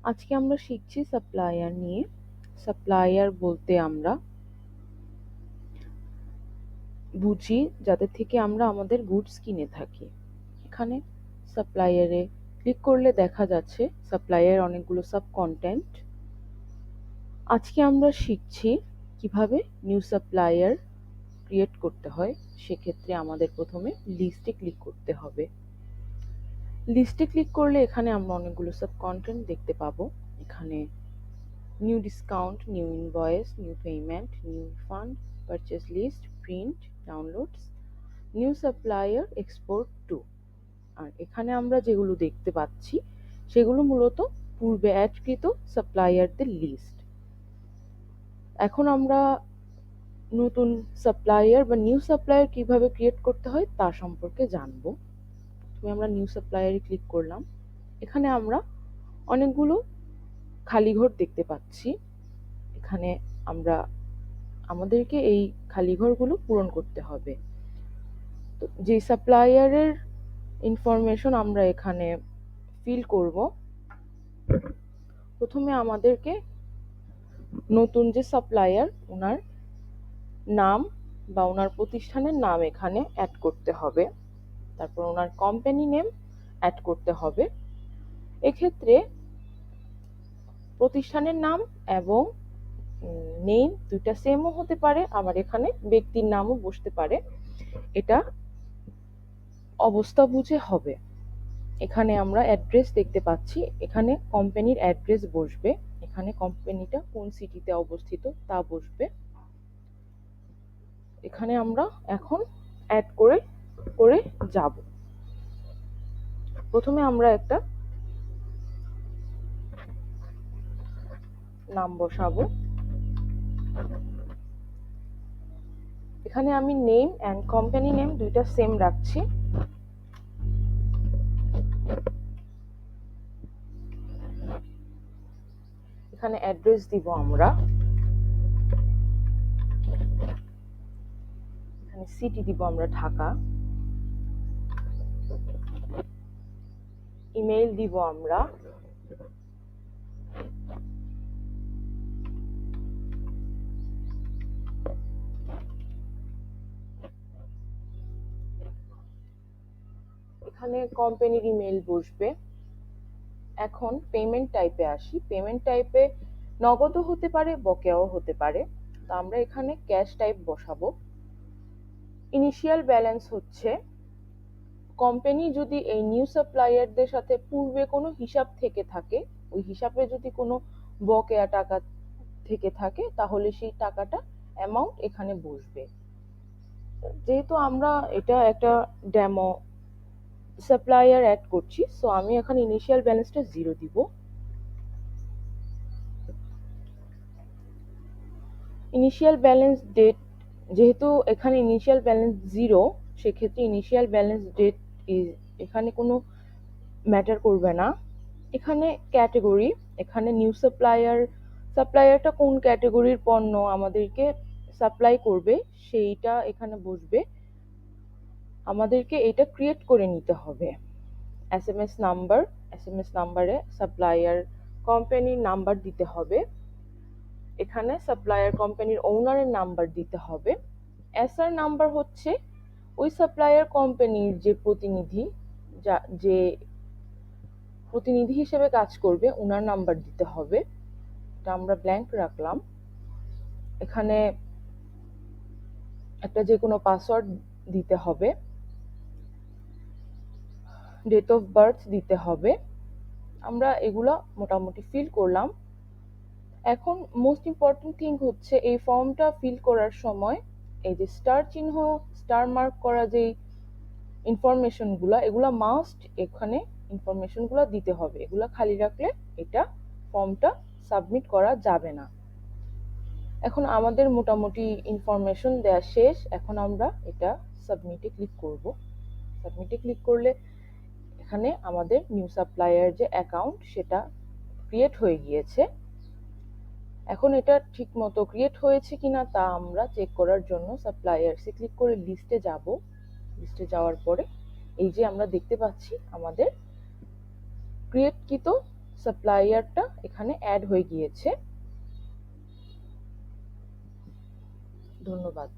আজকে আমরা শিখছি সাপ্লায়ার নিয়ে। সাপ্লায়ার বলতে আমরা বুঝি যাদের থেকে আমরা আমাদের গুডস কিনে থাকি। এখানে সাপ্লায়ারে ক্লিক করলে দেখা যাচ্ছে সাপ্লায়ার অনেকগুলো সাব কন্টেন্ট। আজকে আমরা শিখছি কিভাবে নিউ সাপ্লায়ার ক্রিয়েট করতে হয়। সেক্ষেত্রে আমাদের প্রথমে লিস্টে ক্লিক করতে হবে। লিস্টে ক্লিক করলে এখানে আমরা অনেকগুলো সাব কন্টেন্ট দেখতে পাবো। এখানে new discount, new invoice, new payment, new refund, purchase list, print, downloads, new supplier, export to. আর এখানে আমরা যেগুলো দেখতে পাচ্ছি সেগুলো মূলত পূর্বে অ্যাডকৃত সাপ্লায়ারদের লিস্ট। এখন আমরা নতুন সাপ্লায়ার বা নিউ সাপ্লায়ার কিভাবে ক্রিয়েট করতে হয় তা সম্পর্কে জানবো। আমরা নিউ সাপ্লায়ারে ক্লিক করলাম। এখানে আমরা অনেকগুলো খালি ঘর দেখতে পাচ্ছি। এখানে আমরা আমাদেরকে এই খালি ঘরগুলো পূরণ করতে হবে। তো যে সাপ্লায়ারের ইনফরমেশন আমরা এখানে ফিল করব, প্রথমে আমাদেরকে নতুন যে সাপ্লায়ার ওনার নাম বা ওনার প্রতিষ্ঠানের নাম এখানে অ্যাড করতে হবে। তারপর ওনার কোম্পানি নেম অ্যাড করতে হবে। এক্ষেত্রে প্রতিষ্ঠানের নাম এবং নেম দুইটা সেমও হতে পারে, আবার এখানে ব্যক্তির নামও বসতে পারে। এটা অবস্থা বুঝে হবে। এখানে আমরা অ্যাড্রেস দেখতে পাচ্ছি, এখানে কোম্পানির অ্যাড্রেস বসবে। এখানে কোম্পানিটা কোন সিটিতে অবস্থিত তা বসবে। এখানে আমরা এখন অ্যাড করে করে যাব। প্রথমে আমরা একটা নাম বসাবো। এখানে আমি নেম অ্যান্ড কোম্পানি নেম দুইটা সেম রাখছি। এখানে অ্যাড্রেস দিব আমরা, এখানে সিটি দিব আমরা ঢাকা, ইমেইল দিব আমরা, এখানে কোম্পানির ইমেইল বসবে। এখন পেমেন্ট টাইপে আসি। পেমেন্ট টাইপে নগদও হতে পারে, বকেয়াও হতে পারে। তো আমরা এখানে ক্যাশ টাইপ বসাবো। ইনিশিয়াল ব্যালেন্স হচ্ছে কোম্পানি যদি এই নিউ সাপ্লায়ারদের সাথে পূর্বে কোনো হিসাব থেকে থাকে, ওই হিসাবে যদি কোনো বকেয়া টাকা থেকে থাকে তাহলে সেই টাকাটা অ্যামাউন্ট এখানে বসবে। যেহেতু আমরা এটা একটা ডেমো সাপ্লায়ার অ্যাড করছি, সো আমি এখানে ইনিশিয়াল ব্যালেন্সটা 0 দিব। ইনিশিয়াল ব্যালেন্স ডেট, যেহেতু এখানে ইনিশিয়াল ব্যালেন্স 0, সেক্ষেত্রে ইনিশিয়াল ব্যালেন্স ডেট এখানে কোনো ম্যাটার করবে না। এখানে ক্যাটেগরি, এখানে নিউ সাপ্লায়ারটা কোন ক্যাটেগরির পণ্য আমাদেরকে সাপ্লাই করবে সেইটা এখানে বসবে। আমাদেরকে এটা ক্রিয়েট করে নিতে হবে। এসএমএস নাম্বারে সাপ্লায়ার কোম্পানির নাম্বার দিতে হবে। এখানে সাপ্লায়ার কোম্পানির ওনারের নাম্বার দিতে হবে। এসআর নাম্বার হচ্ছে ওই সাপ্লায়ার কোম্পানির যে প্রতিনিধি হিসেবে কাজ করবে ওনার নাম্বার দিতে হবে। এটা আমরা ব্ল্যাঙ্ক রাখলাম। এখানে একটা যে কোনো পাসওয়ার্ড দিতে হবে। ডেট অফ বার্থ দিতে হবে। আমরা এগুলা মোটামুটি ফিল করলাম। এখন মোস্ট ইম্পর্টেন্ট থিং হচ্ছে এই ফর্মটা ফিল করার সময় এই যে স্টার মার্ক করা যে ইনফরমেশনগুলো, এগুলা মাস্ট এখানে ইনফরমেশনগুলো দিতে হবে। এগুলা খালি রাখলে এটা ফর্মটা সাবমিট করা যাবে না। এখন আমাদের মোটামুটি ইনফরমেশন দেওয়া শেষ। এখন আমরা এটা সাবমিটে ক্লিক করব। সাবমিটে ক্লিক করলে এখানে আমাদের নিউ সাপ্লায়ার যে অ্যাকাউন্ট সেটা ক্রিয়েট হয়ে গিয়েছে। এখন এটা ঠিক মতো ক্রিয়েট হয়েছে কিনা তা আমরা চেক করার জন্য সাপ্লায়ার্সে ক্লিক করে লিস্টে যাব। লিস্টে যাওয়ার পরে এই যে আমরা দেখতে পাচ্ছি আমাদের ক্রিয়েটকৃত সাপ্লায়ারটা এখানে অ্যাড হয়ে গিয়েছে। ধন্যবাদ।